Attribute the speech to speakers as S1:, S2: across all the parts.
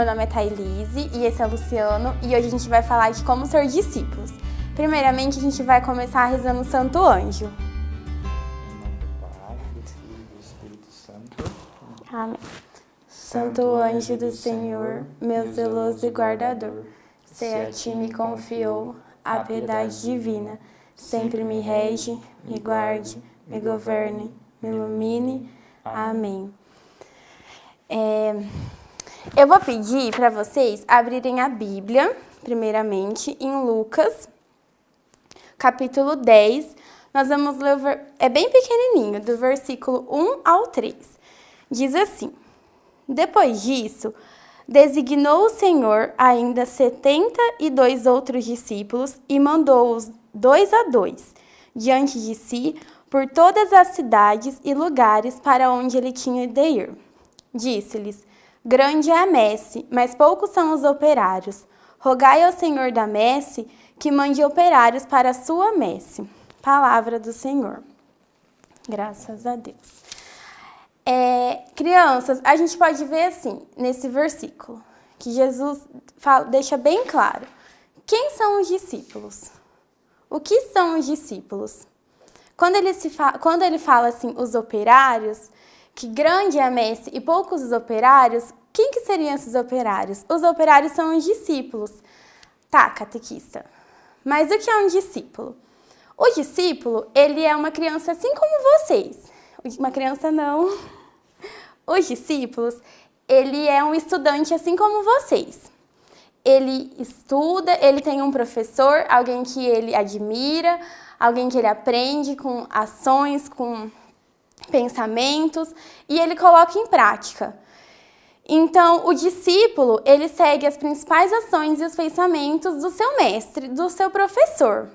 S1: meu nome é Thailise e esse é o Luciano e hoje a gente vai falar de como ser discípulos. Primeiramente, a gente vai começar rezando o Santo Anjo.
S2: Em nome do Pai, do Filho e do Espírito Santo.
S1: Amém. Santo Anjo do Senhor, meu zeloso e guardador, se a ti me confiou a piedade divina, sempre me rege, me guarde, me governe, me ilumine. Amém. Eu vou pedir para vocês abrirem a Bíblia, primeiramente, em Lucas, capítulo 10. Nós vamos ler, é bem pequenininho, do versículo 1 ao 3. Diz assim: Depois disso, designou o Senhor ainda 72 outros discípulos e mandou-os 2 a 2, diante de si, por todas as cidades e lugares para onde ele tinha de ir. Disse-lhes: Grande é a messe, mas poucos são os operários. Rogai ao Senhor da messe que mande operários para a sua messe. Palavra do Senhor. Graças a Deus. Crianças, a gente pode ver assim, nesse versículo, que Jesus deixa bem claro. Quem são os discípulos? O que são os discípulos? Quando ele fala assim, os operários, que grande é a messe e poucos os operários, quem que seriam esses operários? Os operários são os discípulos. Tá, catequista. Mas o que é um discípulo? O discípulo, ele é uma criança assim como vocês. Uma criança não. Os discípulos, ele é um estudante assim como vocês. Ele estuda, ele tem um professor, alguém que ele admira, alguém que ele aprende com ações, com pensamentos, e ele coloca em prática. Então, o discípulo, ele segue as principais ações e os pensamentos do seu mestre, do seu professor.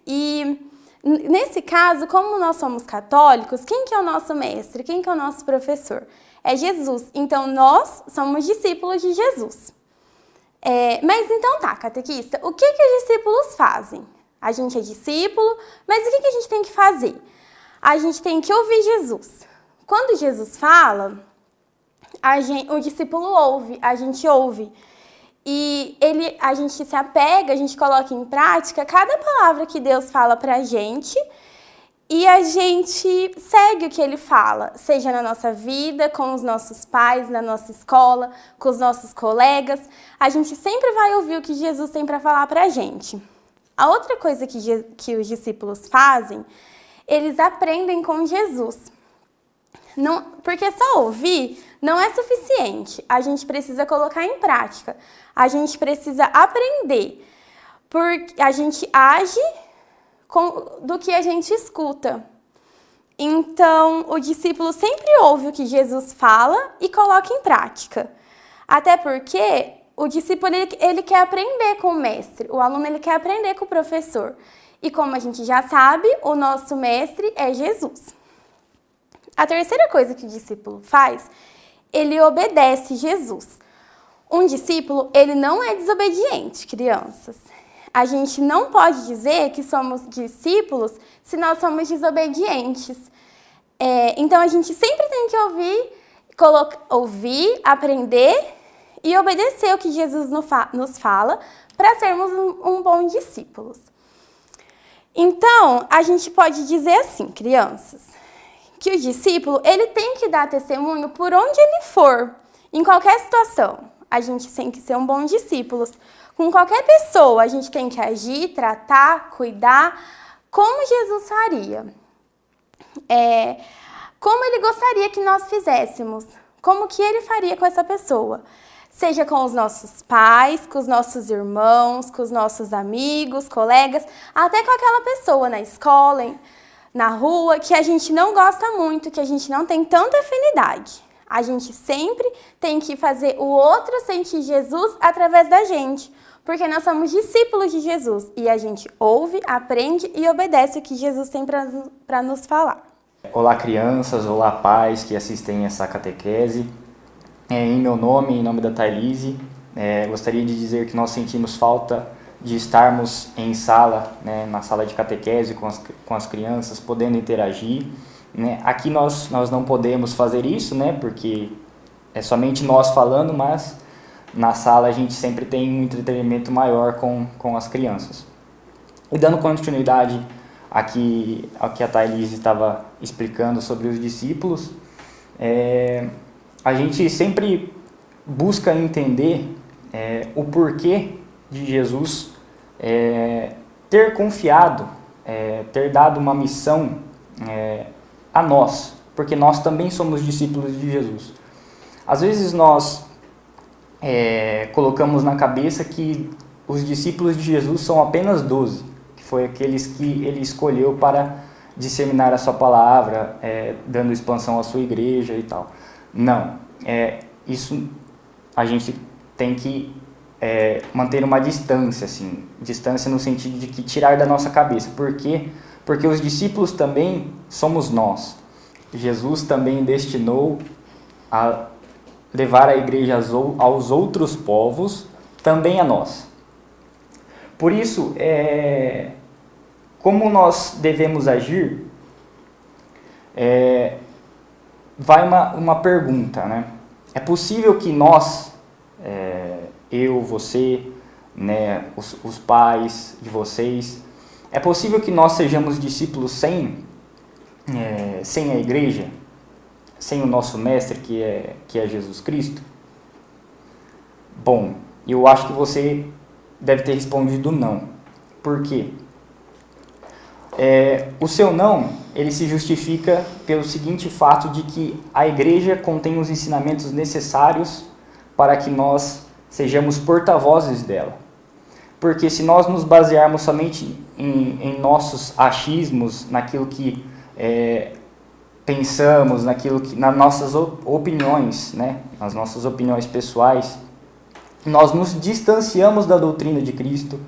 S1: E, nesse caso, como nós somos católicos, quem que é o nosso mestre? Quem que é o nosso professor? É Jesus. Então, nós somos discípulos de Jesus. Mas então tá, catequista, o que que os discípulos fazem? A gente é discípulo, mas o que que a gente tem que fazer? A gente tem que ouvir Jesus. Quando Jesus fala, o discípulo ouve, a gente ouve. E a gente se apega, a gente coloca em prática cada palavra que Deus fala pra gente e a gente segue o que Ele fala, seja na nossa vida, com os nossos pais, na nossa escola, com os nossos colegas. A gente sempre vai ouvir o que Jesus tem para falar pra gente. A outra coisa que os discípulos fazem, eles aprendem com Jesus. Não, porque só ouvir não é suficiente. A gente precisa colocar em prática. A gente precisa aprender. Porque a gente age do que a gente escuta. Então, o discípulo sempre ouve o que Jesus fala e coloca em prática. Até porque o discípulo ele quer aprender com o mestre. O aluno ele quer aprender com o professor. E como a gente já sabe, o nosso mestre é Jesus. A terceira coisa que o discípulo faz, ele obedece Jesus. Um discípulo, ele não é desobediente, crianças. A gente não pode dizer que somos discípulos se nós somos desobedientes. Então, a gente sempre tem que ouvir, aprender e obedecer o que Jesus nos fala para sermos um bom discípulos. Então, a gente pode dizer assim, crianças, que o discípulo, ele tem que dar testemunho por onde ele for, em qualquer situação. A gente tem que ser um bom discípulo. Com qualquer pessoa, a gente tem que agir, tratar, cuidar, como Jesus faria. Como ele gostaria que nós fizéssemos. Como que ele faria com essa pessoa. Seja com os nossos pais, com os nossos irmãos, com os nossos amigos, colegas, até com aquela pessoa na escola, na rua, que a gente não gosta muito, que a gente não tem tanta afinidade. A gente sempre tem que fazer o outro sentir Jesus através da gente, porque nós somos discípulos de Jesus e a gente ouve, aprende e obedece o que Jesus tem para nos falar.
S2: Olá, crianças, olá, pais que assistem essa catequese. Em meu nome, em nome da Thailise, gostaria de dizer que nós sentimos falta de estarmos em sala, né, na sala de catequese com as crianças, podendo interagir. Né? Aqui nós não podemos fazer isso, né, porque é somente nós falando, mas na sala a gente sempre tem um entretenimento maior com as crianças. E dando continuidade aqui ao que a Thailise estava explicando sobre os discípulos, a gente sempre busca entender o porquê de Jesus ter confiado, ter dado uma missão a nós, porque nós também somos discípulos de Jesus. Às vezes nós colocamos na cabeça que os discípulos de Jesus são apenas 12, que foi aqueles que ele escolheu para disseminar a sua palavra, dando expansão à sua igreja e tal. Não, isso a gente tem que manter uma distância, assim, distância no sentido de que tirar da nossa cabeça. Por quê? Porque os discípulos também somos nós. Jesus também destinou a levar a igreja aos outros povos, também a nós. Por isso, como nós devemos agir, vai uma pergunta, né? É possível que nós, eu, você, né, os pais de vocês, é possível que nós sejamos discípulos sem a igreja, sem o nosso mestre que é Jesus Cristo? Bom, eu acho que você deve ter respondido não. Por quê? O seu não, ele se justifica pelo seguinte fato de que a igreja contém os ensinamentos necessários para que nós sejamos porta-vozes dela. Porque se nós nos basearmos somente em nossos achismos, naquilo que pensamos, nas nossas opiniões, né, nas nossas opiniões pessoais, nós nos distanciamos da doutrina de Cristo,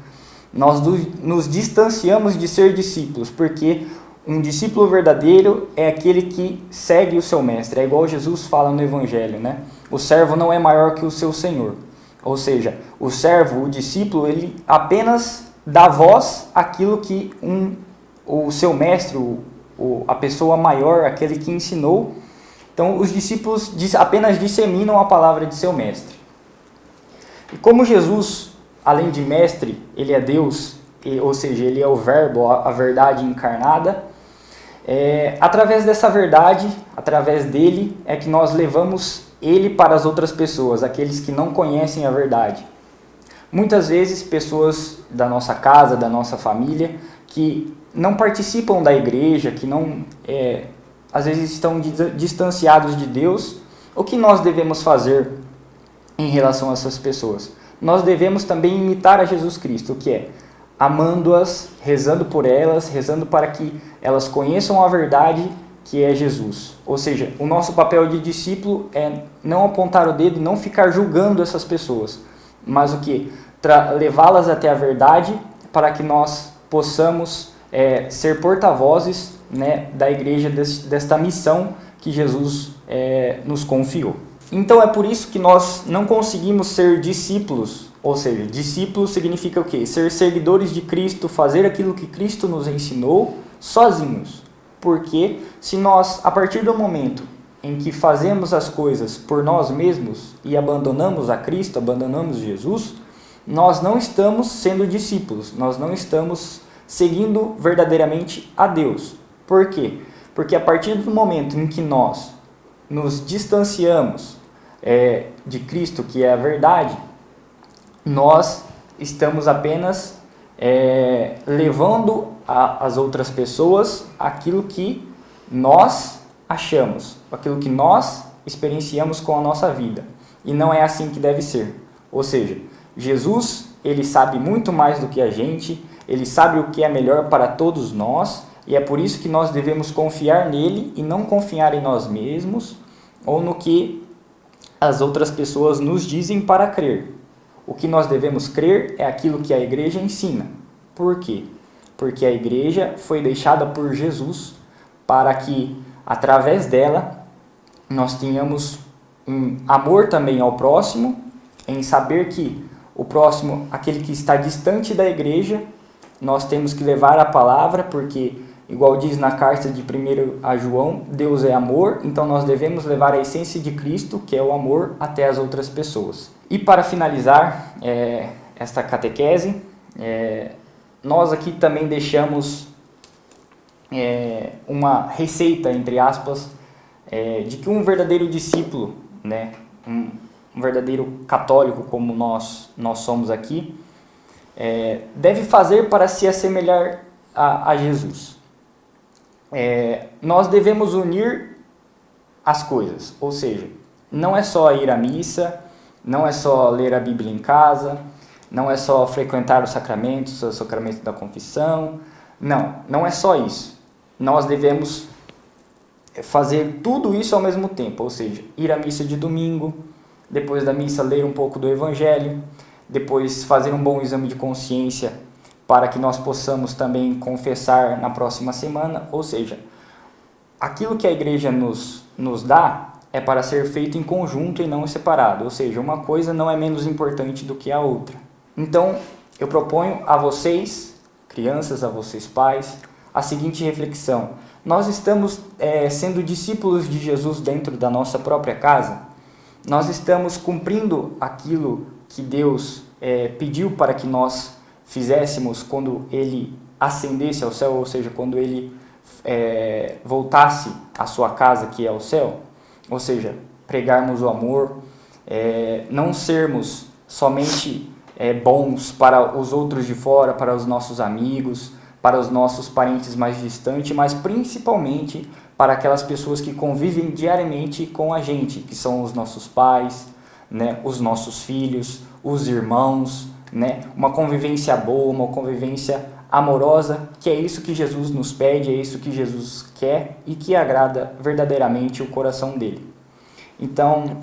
S2: nós nos distanciamos de ser discípulos, porque um discípulo verdadeiro é aquele que segue o seu mestre. É igual Jesus fala no Evangelho, né? O servo não é maior que o seu senhor. Ou seja, o servo, o discípulo, ele apenas dá voz àquilo que o seu mestre, a pessoa maior, aquele que ensinou. Então, os discípulos apenas disseminam a palavra de seu mestre. E como Jesus, além de mestre, ele é Deus, ou seja, ele é o verbo, a verdade encarnada, através dessa verdade, através dele, é que nós levamos ele para as outras pessoas, aqueles que não conhecem a verdade. Muitas vezes, pessoas da nossa casa, da nossa família, que não participam da igreja, que não, às vezes estão distanciados de Deus, o que nós devemos fazer em relação a essas pessoas? Nós devemos também imitar a Jesus Cristo, o que é? Amando-as, rezando por elas, rezando para que elas conheçam a verdade que é Jesus. Ou seja, o nosso papel de discípulo é não apontar o dedo, não ficar julgando essas pessoas, mas o que? Levá-las até a verdade para que nós possamos ser porta-vozes, né, da igreja, desta missão que Jesus nos confiou. Então é por isso que nós não conseguimos ser discípulos, ou seja, discípulo significa o quê? Ser seguidores de Cristo, fazer aquilo que Cristo nos ensinou sozinhos. Porque se nós, a partir do momento em que fazemos as coisas por nós mesmos e abandonamos a Cristo, abandonamos Jesus, nós não estamos sendo discípulos, nós não estamos seguindo verdadeiramente a Deus. Por quê? Porque a partir do momento em que nós nos distanciamos de Cristo, que é a verdade, nós estamos apenas levando às outras pessoas aquilo que nós achamos, aquilo que nós experienciamos com a nossa vida. E não é assim que deve ser. Ou seja, Jesus, ele sabe muito mais do que a gente, ele sabe o que é melhor para todos nós, e é por isso que nós devemos confiar nele e não confiar em nós mesmos ou no que as outras pessoas nos dizem para crer. O que nós devemos crer é aquilo que a igreja ensina. Por quê? Porque a igreja foi deixada por Jesus para que, através dela, nós tenhamos um amor também ao próximo, em saber que o próximo, aquele que está distante da igreja, nós temos que levar a palavra, porque igual diz na carta de 1 a João, Deus é amor, então nós devemos levar a essência de Cristo, que é o amor, até as outras pessoas. E para finalizar esta catequese, nós aqui também deixamos uma receita, entre aspas, de que um verdadeiro discípulo, né, um verdadeiro católico como nós somos aqui, deve fazer para se assemelhar a Jesus. Nós devemos unir as coisas, ou seja, não é só ir à missa, não é só ler a Bíblia em casa, não é só frequentar os sacramentos, o sacramento da confissão, não é só isso. Nós devemos fazer tudo isso ao mesmo tempo, ou seja, ir à missa de domingo, depois da missa ler um pouco do Evangelho, depois fazer um bom exame de consciência para que nós possamos também confessar na próxima semana, ou seja, aquilo que a igreja nos dá é para ser feito em conjunto e não separado, ou seja, uma coisa não é menos importante do que a outra. Então, eu proponho a vocês, crianças, a vocês pais, a seguinte reflexão: nós estamos sendo discípulos de Jesus dentro da nossa própria casa? Nós estamos cumprindo aquilo que Deus pediu para que nós fizéssemos quando Ele ascendesse ao céu, ou seja, quando Ele voltasse à sua casa, que é o céu? Ou seja, pregarmos o amor, não sermos somente bons para os outros de fora, para os nossos amigos, para os nossos parentes mais distantes, mas principalmente para aquelas pessoas que convivem diariamente com a gente, que são os nossos pais, né, os nossos filhos, os irmãos, né, uma convivência boa, uma convivência amorosa, que é isso que Jesus nos pede, é isso que Jesus quer e que agrada verdadeiramente o coração dele. Então,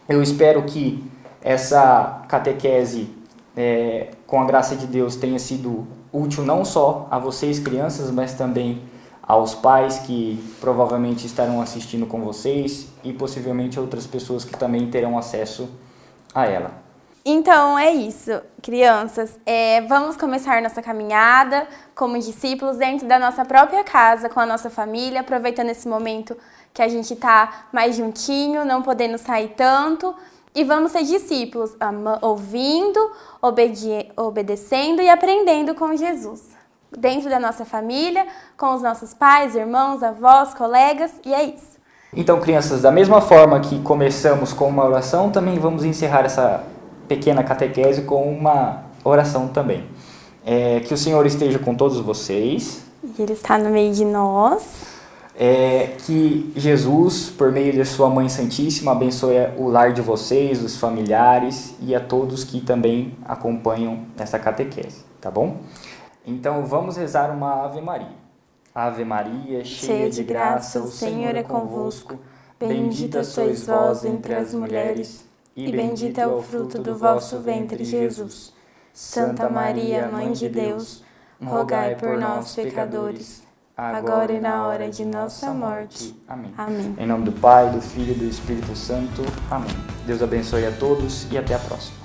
S2: eu espero que essa catequese, com a graça de Deus, tenha sido útil não só a vocês, crianças, mas também aos pais que provavelmente estarão assistindo com vocês e possivelmente outras pessoas que também terão acesso a ela.
S1: Então é isso, crianças. Vamos começar nossa caminhada como discípulos dentro da nossa própria casa, com a nossa família, aproveitando esse momento que a gente está mais juntinho, não podendo sair tanto. E vamos ser discípulos, ouvindo, obedecendo e aprendendo com Jesus. Dentro da nossa família, com os nossos pais, irmãos, avós, colegas, e é isso.
S2: Então, crianças, da mesma forma que começamos com uma oração, também vamos encerrar essa pequena catequese com uma oração também. Que o Senhor esteja com todos vocês.
S1: E Ele está no meio de nós.
S2: Que Jesus, por meio de sua Mãe Santíssima, abençoe o lar de vocês, os familiares e a todos que também acompanham essa catequese, tá bom? Então vamos rezar uma Ave Maria. Ave Maria, cheia de graça, o Senhor é convosco. Bendita sois vós entre as mulheres, e bendito é o fruto do vosso ventre, Jesus. Santa Maria, Mãe de Deus, rogai por nós, pecadores, agora e na hora de nossa morte. Amém.
S1: Amém.
S2: Em nome do Pai, do Filho e do Espírito Santo. Amém. Deus abençoe a todos e até a próxima.